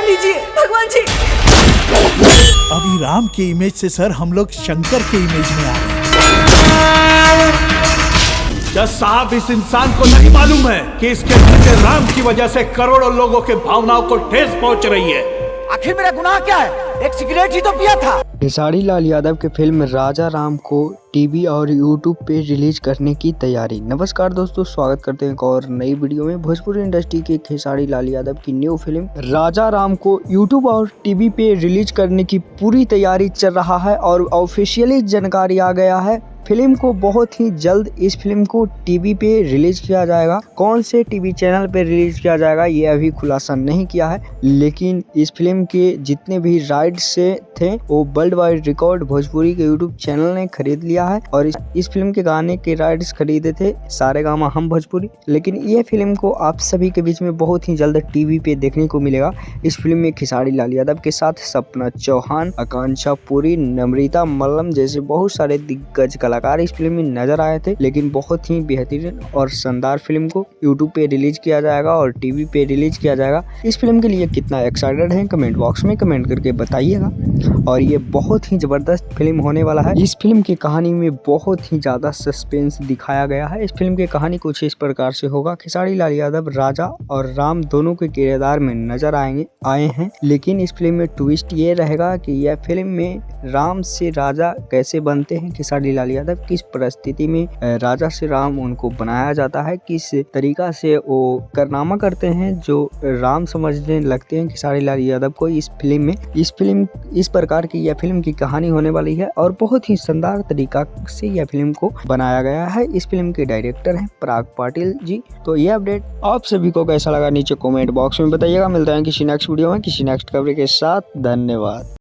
जान लीजिए भगवान जी। अभी राम के इमेज से सर हम लोग शंकर के इमेज में आ रहे हैं। जज साहब, इस इंसान को नहीं मालूम है कि इसके बेटे राम की वजह से करोड़ों लोगों के भावनाओं को ठेस पहुंच रही है। आखिर मेरा गुनाह क्या है? एक सिगरेट ही तो पिया था। खेसारी लाल यादव के फिल्म राजा राम को टीवी और यूट्यूब पे रिलीज करने की तैयारी। नमस्कार दोस्तों, स्वागत करते हैं एक और नई वीडियो में। भोजपुरी इंडस्ट्री के खेसारी लाल यादव की न्यू फिल्म राजा राम को यूट्यूब और टीवी पे रिलीज करने की पूरी तैयारी चल रहा है और ऑफिशियली जानकारी आ गया है। फिल्म को बहुत ही जल्द इस फिल्म को टीवी पे रिलीज किया जाएगा। कौन से टीवी चैनल पे रिलीज किया जाएगा ये अभी खुलासा नहीं किया है, लेकिन इस फिल्म के जितने भी राइट्स से थे वो वर्ल्ड वाइड रिकॉर्ड भोजपुरी के यूट्यूब चैनल ने खरीद लिया है और इस फिल्म के गाने के राइट्स खरीदे थे सारेगामा हम भोजपुरी। लेकिन ये फिल्म को आप सभी के बीच में बहुत ही जल्द टीवी पे देखने को मिलेगा। इस फिल्म में खेसारी लाल यादव के साथ सपना चौहान, आकांक्षा पुरी, नम्रता मल्लम जैसे बहुत सारे दिग्गज कलाकार इस फिल्म में नजर आए थे। लेकिन बहुत ही बेहतरीन और शानदार फिल्म को यूट्यूब पे रिलीज किया जाएगा और टीवी पे रिलीज किया जाएगा। इस फिल्म के लिए कितना एक्साइटेड है कमेंट बॉक्स में कमेंट करके बताइएगा। और ये बहुत ही जबरदस्त फिल्म होने वाला है। इस फिल्म की कहानी में बहुत ही ज्यादा सस्पेंस दिखाया गया है। इस फिल्म की कहानी कुछ इस प्रकार से होगा। खेसारी लाल यादव राजा और राम दोनों के किरदार में नजर आए हैं, लेकिन इस फिल्म में ट्विस्ट ये रहेगा कि यह फिल्म में राम से राजा कैसे बनते हैं। खेसारी लाल यादव किस परिस्थिति में राजा से राम उनको बनाया जाता है, किस तरीका से वो कारनामा करते हैं जो राम समझने लगते हैं खेसारी लाल यादव को इस फिल्म में। इस प्रकार की यह फिल्म की कहानी होने वाली है और बहुत ही शानदार तरीका से यह फिल्म को बनाया गया है। इस फिल्म के डायरेक्टर हैं पराग पाटिल जी। तो ये अपडेट आप सभी को कैसा लगा नीचे कमेंट बॉक्स में बताइएगा। मिलते हैं किसी नेक्स्ट वीडियो में किसी नेक्स्ट खबर के साथ। धन्यवाद।